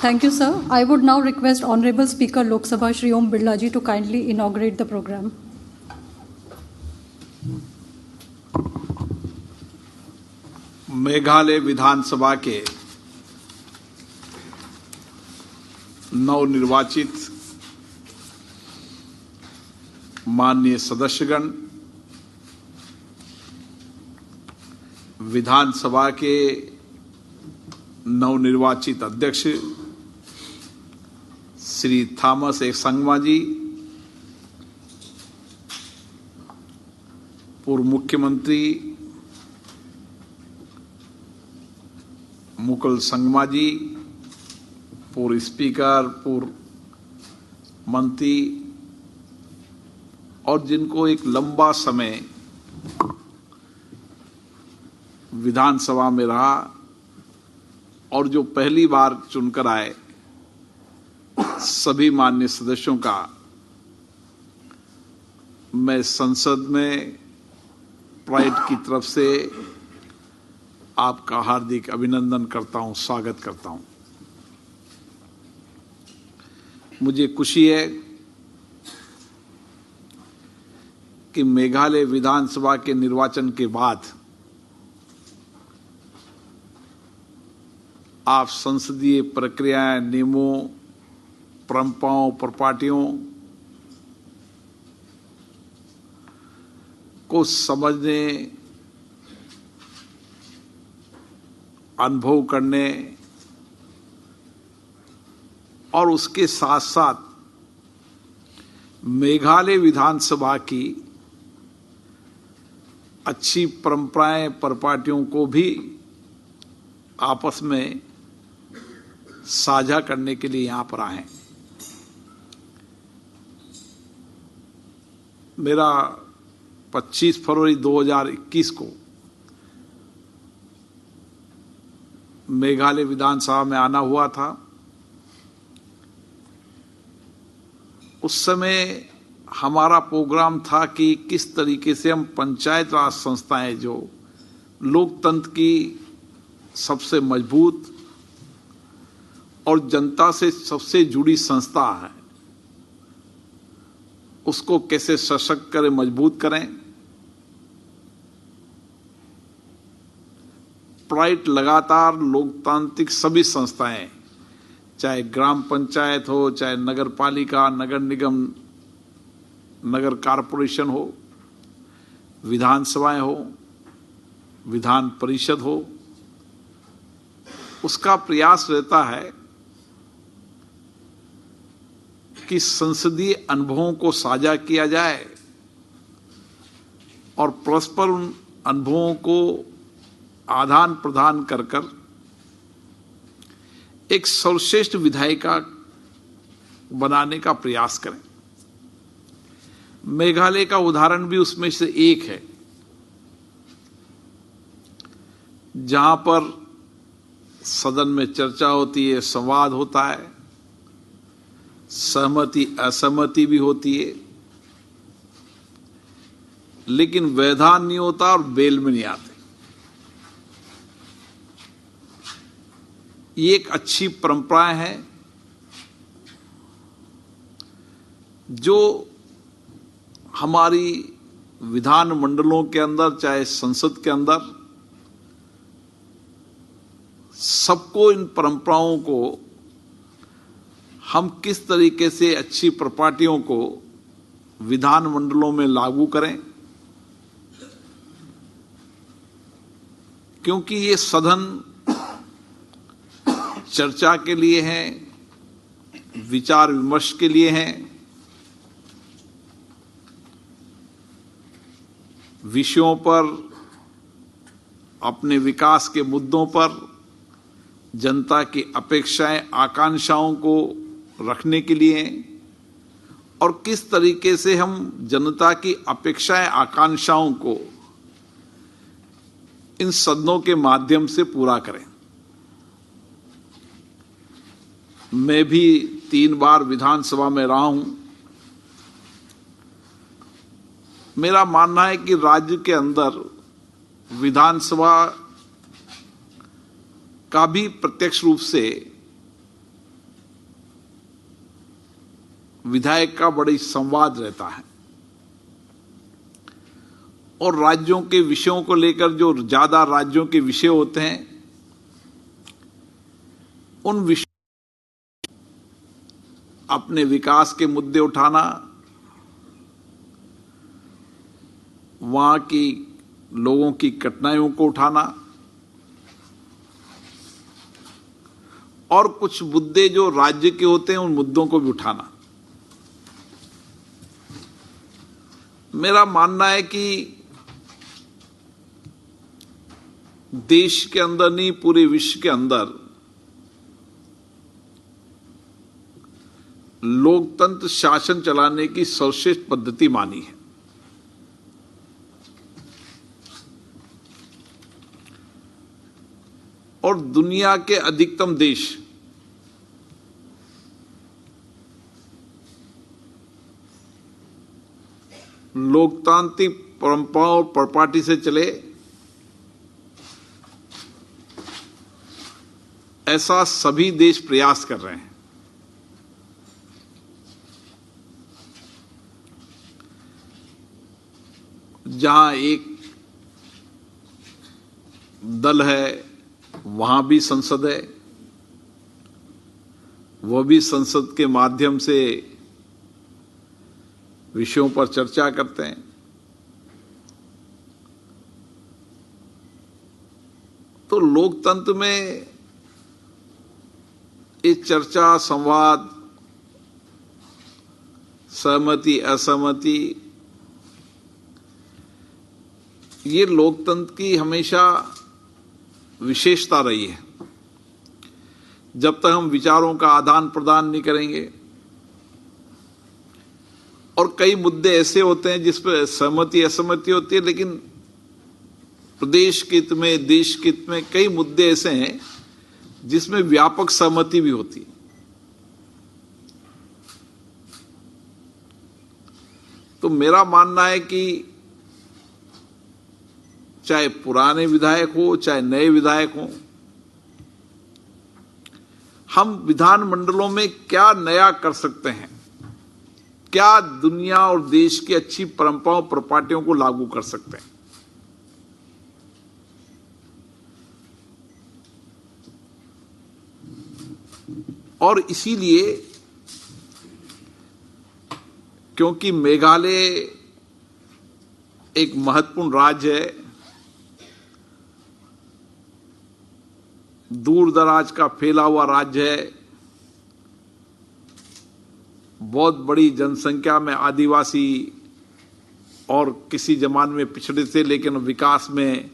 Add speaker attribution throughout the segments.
Speaker 1: Thank you, sir. I would now request Honorable Speaker Lok Sabha Shri Om Birla ji to kindly inaugurate the program.
Speaker 2: Meghalaya विधानसभा के नवनिर्वाचित माननीय सदस्यगण, विधानसभा के नवनिर्वाचित अध्यक्ष Shri Thomas ए संगमा जी, पूर्व मुख्यमंत्री मुकुल संगमा जी, पूर्व स्पीकर, पूर्व मंत्री और जिनको एक लंबा समय विधानसभा में रहा और जो पहली बार चुनकर आए, सभी माननीय सदस्यों का मैं संसद में प्राइड की तरफ से आपका हार्दिक अभिनंदन करता हूं, स्वागत करता हूं। मुझे खुशी है कि मेघालय विधानसभा के निर्वाचन के बाद आप संसदीय प्रक्रियाएं, नियमों, परंपराओं, प्रपाटियों को समझने, अनुभव करने और उसके साथ साथ मेघालय विधानसभा की अच्छी परंपराएं, प्रपाटियों को भी आपस में साझा करने के लिए यहां पर आए। मेरा 25 फरवरी 2021 को मेघालय विधानसभा में आना हुआ था। उस समय हमारा प्रोग्राम था कि किस तरीके से हम पंचायत राज संस्थाएं, जो लोकतंत्र की सबसे मजबूत और जनता से सबसे जुड़ी संस्था है, उसको कैसे सशक्त करें, मजबूत करें। प्राइड लगातार लोकतांत्रिक सभी संस्थाएं, चाहे ग्राम पंचायत हो, चाहे नगर पालिका, नगर निगम, नगर कारपोरेशन हो, विधानसभाएं हो, विधान परिषद हो, उसका प्रयास रहता है कि संसदीय अनुभवों को साझा किया जाए और परस्पर उन अनुभवों को आदान प्रदान कर एक सर्वश्रेष्ठ विधायिका बनाने का प्रयास करें। मेघालय का उदाहरण भी उसमें से एक है, जहां पर सदन में चर्चा होती है, संवाद होता है, सहमति असहमति भी होती है, लेकिन व्यवधान नहीं होता और बेल में नहीं आते। ये एक अच्छी परंपरा है जो हमारी विधान मंडलों के अंदर, चाहे संसद के अंदर, सबको इन परंपराओं को हम किस तरीके से अच्छी प्रपाटियों को विधान मंडलों में लागू करें, क्योंकि ये सदन चर्चा के लिए हैं, विचार विमर्श के लिए हैं, विषयों पर, अपने विकास के मुद्दों पर जनता की अपेक्षाएं, आकांक्षाओं को रखने के लिए, और किस तरीके से हम जनता की अपेक्षाएं, आकांक्षाओं को इन सदनों के माध्यम से पूरा करें। मैं भी 3 बार विधानसभा में रहा हूं। मेरा मानना है कि राज्य के अंदर विधानसभा का भी प्रत्यक्ष रूप से विधायक का बड़ी संवाद रहता है और राज्यों के विषयों को लेकर जो ज्यादा राज्यों के विषय होते हैं उन विषय अपने विकास के मुद्दे उठाना, वहां की लोगों की कठिनाइयों को उठाना और कुछ मुद्दे जो राज्य के होते हैं उन मुद्दों को भी उठाना। मेरा मानना है कि देश के अंदर नहीं पूरे विश्व के अंदर लोकतंत्र शासन चलाने की सर्वश्रेष्ठ पद्धति मानी है। और दुनिया के अधिकतम देश लोकतांत्रिक परंपराओं और प्रॉपर्टी से चले, ऐसा सभी देश प्रयास कर रहे हैं। जहां एक दल है वहां भी संसद है, वह भी संसद के माध्यम से विषयों पर चर्चा करते हैं। तो लोकतंत्र में ये चर्चा, संवाद, सहमति, असहमति, ये लोकतंत्र की हमेशा विशेषता रही है। जब तक हम विचारों का आदान प्रदान नहीं करेंगे, और कई मुद्दे ऐसे होते हैं जिस पर सहमति असहमति होती है, लेकिन प्रदेश के हित में, देश के हित में कई मुद्दे ऐसे हैं जिसमें व्यापक सहमति भी होती है। तो मेरा मानना है कि चाहे पुराने विधायक हो चाहे नए विधायक हो, हम विधानमंडलों में क्या नया कर सकते हैं, क्या दुनिया और देश की अच्छी परंपराओं प्रॉपर्टियों को लागू कर सकते हैं। और इसीलिए क्योंकि मेघालय एक महत्वपूर्ण राज्य है, दूर दराज का फैला हुआ राज्य है, बहुत बड़ी जनसंख्या में आदिवासी और किसी जमाने में पिछड़े थे, लेकिन विकास में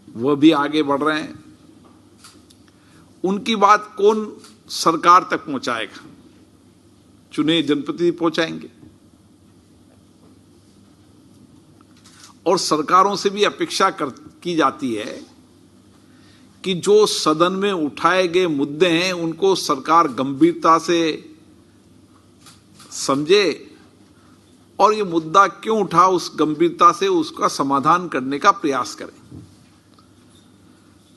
Speaker 2: वह भी आगे बढ़ रहे हैं। उनकी बात कौन सरकार तक पहुंचाएगा? चुने जनप्रतिनिधि पहुंचाएंगे। और सरकारों से भी अपेक्षा की जाती है कि जो सदन में उठाए गए मुद्दे हैं उनको सरकार गंभीरता से समझे और ये मुद्दा क्यों उठा, उस गंभीरता से उसका समाधान करने का प्रयास करें।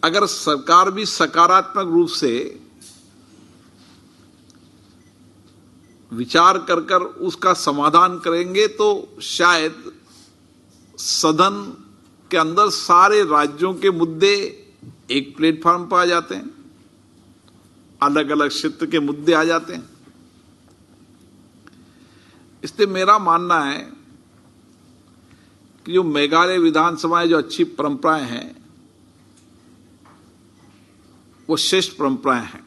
Speaker 2: अगर सरकार भी सकारात्मक रूप से विचार कर कर उसका समाधान करेंगे तो शायद सदन के अंदर सारे राज्यों के मुद्दे एक प्लेटफॉर्म पर आ जाते हैं, अलग अलग क्षेत्र के मुद्दे आ जाते हैं। इसलिए मेरा मानना है कि जो मेघालय विधानसभा जो अच्छी परंपराएं हैं वो श्रेष्ठ परंपराएं हैं।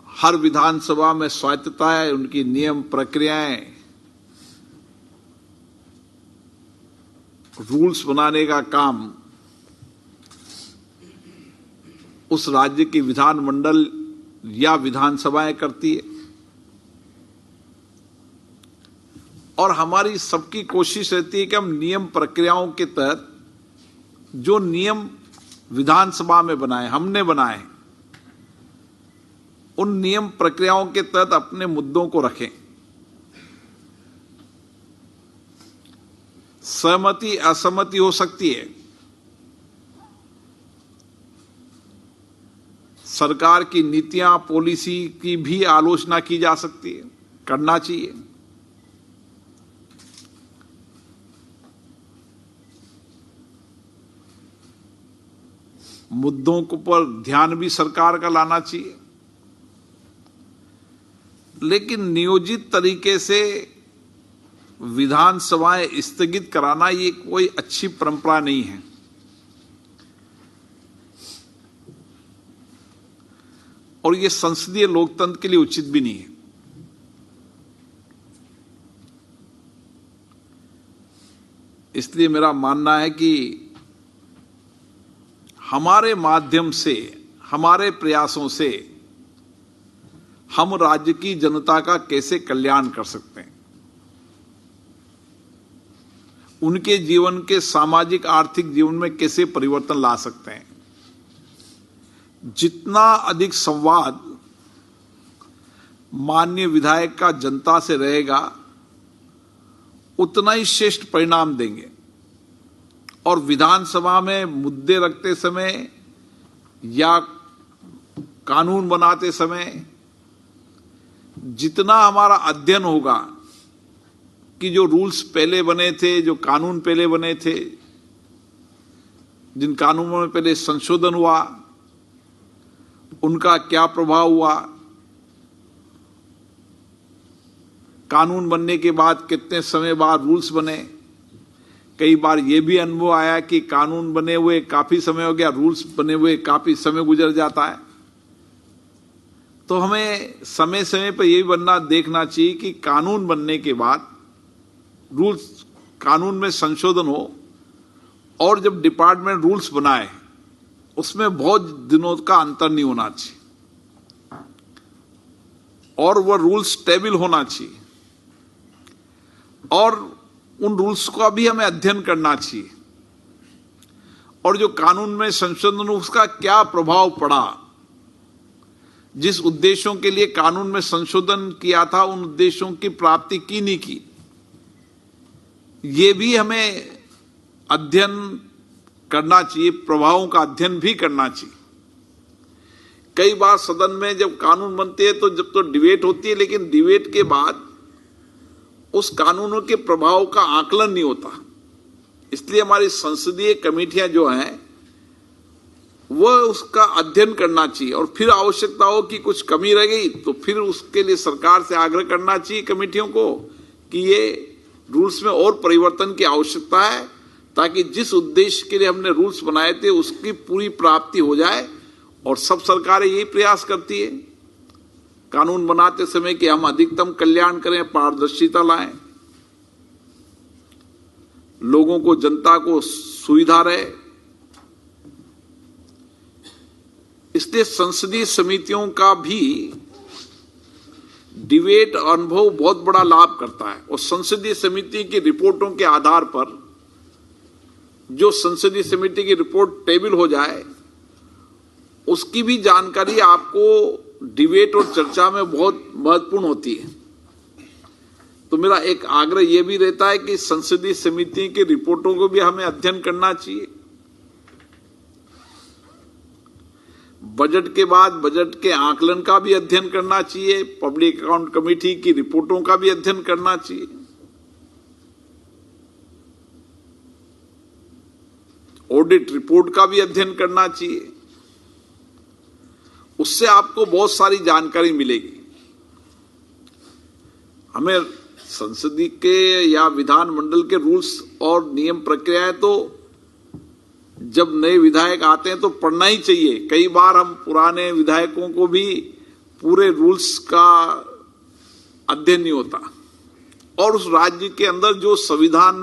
Speaker 2: हर विधानसभा में स्वायत्तता है, उनकी नियम प्रक्रियाएं, रूल्स बनाने का काम उस राज्य की विधानमंडल या विधानसभाएं करती है। और हमारी सबकी कोशिश रहती है कि हम नियम प्रक्रियाओं के तहत जो नियम विधानसभा में बनाए, हमने बनाए, उन नियम प्रक्रियाओं के तहत अपने मुद्दों को रखें। सहमति असहमति हो सकती है, सरकार की नीतियां, पॉलिसी की भी आलोचना की जा सकती है, करना चाहिए। मुद्दों को पर ध्यान भी सरकार का लाना चाहिए, लेकिन नियोजित तरीके से विधानसभाएं स्थगित कराना ये कोई अच्छी परंपरा नहीं है। और ये संसदीय लोकतंत्र के लिए उचित भी नहीं है। इसलिए मेरा मानना है कि हमारे माध्यम से, हमारे प्रयासों से हम राज्य की जनता का कैसे कल्याण कर सकते हैं, उनके जीवन के सामाजिक आर्थिक जीवन में कैसे परिवर्तन ला सकते हैं। जितना अधिक संवाद माननीय विधायक का जनता से रहेगा, उतना ही श्रेष्ठ परिणाम देंगे। और विधानसभा में मुद्दे रखते समय या कानून बनाते समय जितना हमारा अध्ययन होगा कि जो रूल्स पहले बने थे, जो कानून पहले बने थे, जिन कानूनों में पहले संशोधन हुआ, उनका क्या प्रभाव हुआ, कानून बनने के बाद कितने समय बाद रूल्स बने। कई बार यह भी अनुभव आया कि कानून बने हुए काफी समय हो गया, रूल्स बने हुए काफी समय गुजर जाता है। तो हमें समय समय पर यह बनना देखना चाहिए कि कानून बनने के बाद रूल्स, कानून में संशोधन हो, और जब डिपार्टमेंट रूल्स बनाए उसमें बहुत दिनों का अंतर नहीं होना चाहिए, और वह रूल्स स्टेबल होना चाहिए, और उन रूल्स का भी हमें अध्ययन करना चाहिए, और जो कानून में संशोधन उसका क्या प्रभाव पड़ा, जिस उद्देश्यों के लिए कानून में संशोधन किया था उन उद्देश्यों की प्राप्ति की नहीं की, ये भी हमें अध्ययन करना चाहिए, प्रभावों का अध्ययन भी करना चाहिए। कई बार सदन में जब कानून बनते हैं तो जब तो डिबेट होती है, लेकिन डिबेट के बाद उस कानूनों के प्रभाव का आकलन नहीं होता। इसलिए हमारी संसदीय कमेटियां जो हैं वह उसका अध्ययन करना चाहिए, और फिर आवश्यकता हो कि कुछ कमी रह गई तो फिर उसके लिए सरकार से आग्रह करना चाहिए कमेटियों को कि ये रूल्स में और परिवर्तन की आवश्यकता है, ताकि जिस उद्देश्य के लिए हमने रूल्स बनाए थे उसकी पूरी प्राप्ति हो जाए। और सब सरकारें यही प्रयास करती है कानून बनाते समय कि हम अधिकतम कल्याण करें, पारदर्शिता लाएं, लोगों को, जनता को सुविधा रहे। इसलिए संसदीय समितियों का भी डिबेट अनुभव बहुत बड़ा लाभ करता है, और संसदीय समिति की रिपोर्टों के आधार पर जो संसदीय समिति की रिपोर्ट टेबल हो जाए उसकी भी जानकारी आपको डिबेट और चर्चा में बहुत महत्वपूर्ण होती है। तो मेरा एक आग्रह यह भी रहता है कि संसदीय समिति की रिपोर्टों को भी हमें अध्ययन करना चाहिए। बजट के बाद बजट के आकलन का भी अध्ययन करना चाहिए, पब्लिक अकाउंट कमेटी की रिपोर्टों का भी अध्ययन करना चाहिए, ऑडिट रिपोर्ट का भी अध्ययन करना चाहिए। उससे आपको बहुत सारी जानकारी मिलेगी। हमें संसदीय के या विधानमंडल के रूल्स और नियम प्रक्रियाएं तो जब नए विधायक आते हैं तो पढ़ना ही चाहिए। कई बार हम पुराने विधायकों को भी पूरे रूल्स का अध्ययन नहीं होता, और उस राज्य के अंदर जो संविधान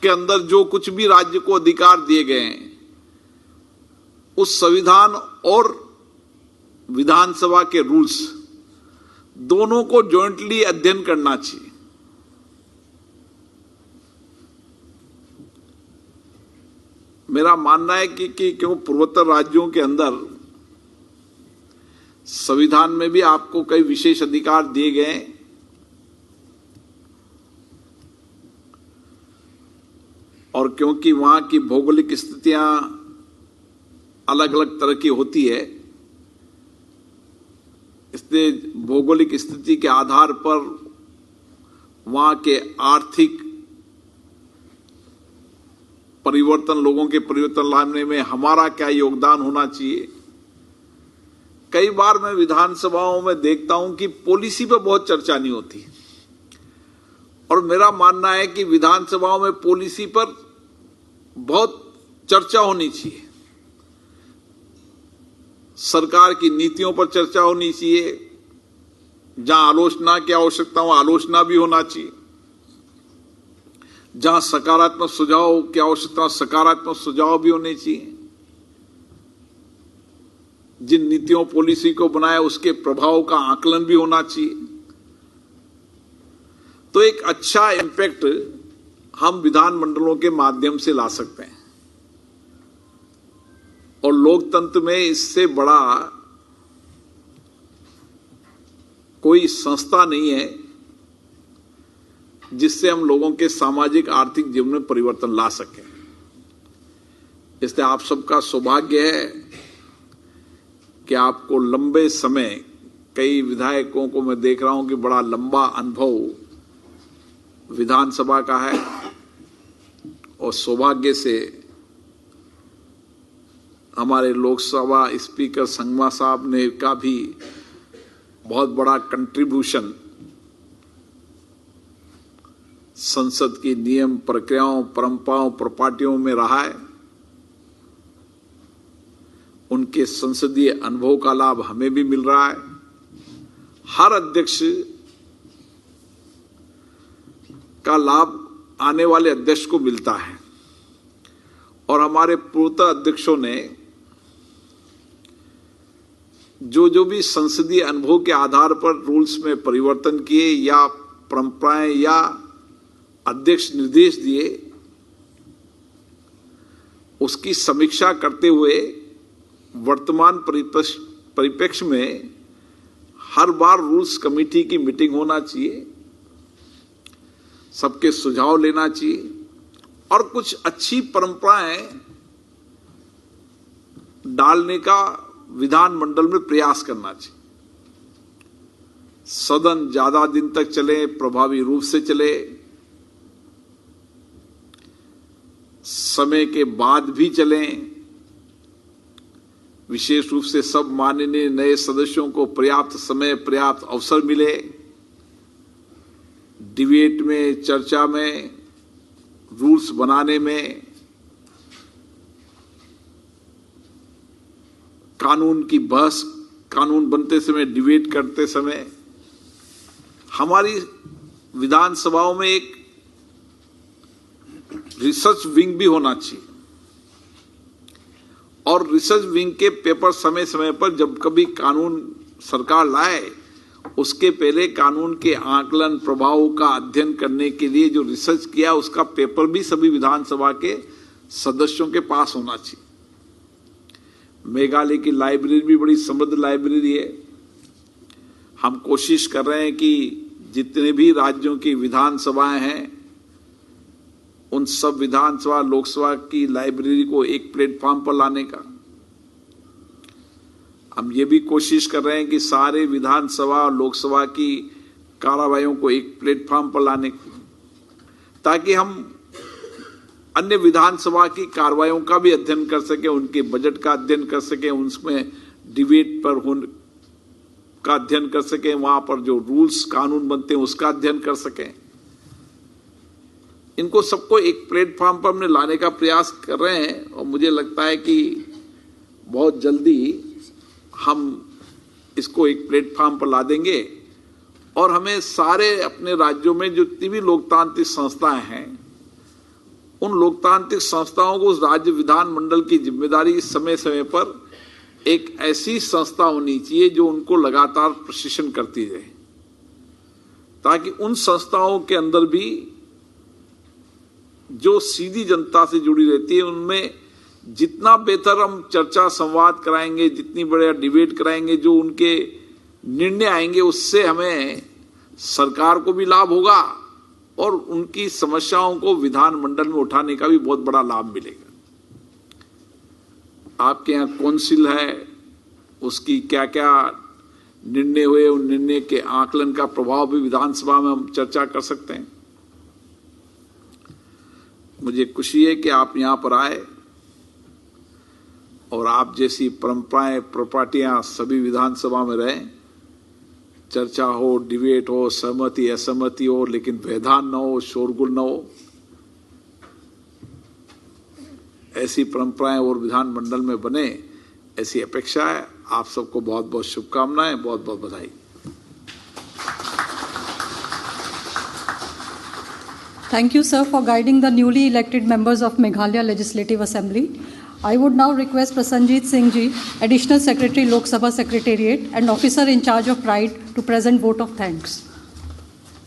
Speaker 2: के अंदर जो कुछ भी राज्य को अधिकार दिए गए हैं उस संविधान और विधानसभा के रूल्स दोनों को जॉइंटली अध्ययन करना चाहिए। मेरा मानना है कि क्यों पूर्वोत्तर राज्यों के अंदर संविधान में भी आपको कई विशेष अधिकार दिए गए हैं, और क्योंकि वहां की भौगोलिक स्थितियां अलग अलग तरह की होती है, इसलिए भौगोलिक स्थिति के आधार पर वहां के आर्थिक परिवर्तन, लोगों के परिवर्तन लाने में हमारा क्या योगदान होना चाहिए। कई बार मैं विधानसभाओं में देखता हूं कि पॉलिसी पर बहुत चर्चा नहीं होती, और मेरा मानना है कि विधानसभाओं में पॉलिसी पर बहुत चर्चा होनी चाहिए। सरकार की नीतियों पर चर्चा होनी चाहिए, जहां आलोचना की आवश्यकता हो आलोचना भी होना चाहिए, जहां सकारात्मक सुझाव की आवश्यकता सकारात्मक सुझाव भी होने चाहिए। जिन नीतियों पॉलिसी को बनाया उसके प्रभाव का आकलन भी होना चाहिए। तो एक अच्छा इम्पैक्ट हम विधानमंडलों के माध्यम से ला सकते हैं, और लोकतंत्र में इससे बड़ा कोई संस्था नहीं है जिससे हम लोगों के सामाजिक आर्थिक जीवन में परिवर्तन ला सकें। इसलिए आप सबका सौभाग्य है कि आपको लंबे समय, कई विधायकों को मैं देख रहा हूं कि बड़ा लंबा अनुभव विधानसभा का है, और सौभाग्य से हमारे लोकसभा स्पीकर संगमा साहब ने का भी बहुत बड़ा कंट्रीब्यूशन संसद की नियम, प्रक्रियाओं, परंपराओं, प्रॉपर्टियों में रहा है। उनके संसदीय अनुभव का लाभ हमें भी मिल रहा है। हर अध्यक्ष का लाभ आने वाले अध्यक्ष को मिलता है, और हमारे पूर्वतः अध्यक्षों ने जो भी संसदीय अनुभव के आधार पर रूल्स में परिवर्तन किए या परंपराएं या अध्यक्ष निर्देश दिए, उसकी समीक्षा करते हुए वर्तमान परिप्रेक्ष्य में हर बार रूल्स कमेटी की मीटिंग होना चाहिए, सबके सुझाव लेना चाहिए, और कुछ अच्छी परंपराएं डालने का विधानमंडल में प्रयास करना चाहिए। सदन ज्यादा दिन तक चले, प्रभावी रूप से चले, समय के बाद भी चलें, विशेष रूप से सब माननीय नए सदस्यों को पर्याप्त समय, पर्याप्त अवसर मिले, डिबेट में, चर्चा में, रूल्स बनाने में, कानून की बहस, कानून बनते समय, डिबेट करते समय हमारी विधानसभाओं में एक रिसर्च विंग भी होना चाहिए, और रिसर्च विंग के पेपर समय समय पर जब कभी कानून सरकार लाए, उसके पहले कानून के आकलन, प्रभाव का अध्ययन करने के लिए जो रिसर्च किया उसका पेपर भी सभी विधानसभा के सदस्यों के पास होना चाहिए। मेघालय की लाइब्रेरी भी बड़ी समृद्ध लाइब्रेरी है। हम कोशिश कर रहे हैं कि जितने भी राज्यों की विधानसभाएं हैं, उन सब विधानसभा, लोकसभा की लाइब्रेरी को एक प्लेटफॉर्म पर लाने का। हम ये भी कोशिश कर रहे हैं कि सारे विधानसभा और लोकसभा की कार्यवाहियों को एक प्लेटफॉर्म पर लाने की, ताकि हम अन्य विधानसभा की कार्यवाहियों का भी अध्ययन कर सकें, उनके बजट का अध्ययन कर सकें, उसमें डिबेट पर का अध्ययन कर सकें, वहां पर जो रूल्स कानून बनते हैं उसका अध्ययन कर सकें। इनको सबको एक प्लेटफॉर्म पर हमने लाने का प्रयास कर रहे हैं, और मुझे लगता है कि बहुत जल्दी हम इसको एक प्लेटफॉर्म पर ला देंगे, और हमें सारे अपने राज्यों में जो जितनी भी लोकतांत्रिक संस्थाएं हैं, उन लोकतांत्रिक संस्थाओं को उस राज्य विधानमंडल की जिम्मेदारी समय समय पर एक ऐसी संस्था होनी चाहिए जो उनको लगातार प्रशिक्षण करती रहे, ताकि उन संस्थाओं के अंदर भी जो सीधी जनता से जुड़ी रहती है, उनमें जितना बेहतर हम चर्चा संवाद कराएंगे, जितनी बड़ा डिबेट कराएंगे, जो उनके निर्णय आएंगे, उससे हमें सरकार को भी लाभ होगा और उनकी समस्याओं को विधानमंडल में उठाने का भी बहुत बड़ा लाभ मिलेगा। आपके यहाँ कौंसिल है, उसकी क्या क्या निर्णय हुए, उन निर्णय के आकलन का प्रभाव भी विधानसभा में हम चर्चा कर सकते हैं। मुझे खुशी है कि आप यहाँ पर आए और आप जैसी परंपराएं प्रॉपर्टियां सभी विधानसभा में रहें। चर्चा हो, डिबेट हो, सहमति असहमति हो, लेकिन व्यवधान न हो, शोरगुल न हो। ऐसी परंपराएं और विधानमंडल में बने, ऐसी अपेक्षा है। आप सबको बहुत बहुत शुभकामनाएं, बहुत बहुत बधाई।
Speaker 1: Thank you, sir, for guiding the newly elected members of Meghalaya Legislative Assembly. I would now request Prasanjit Singh Ji, Additional Secretary, Lok Sabha Secretariat, and Officer in charge of Pride, to present vote of thanks.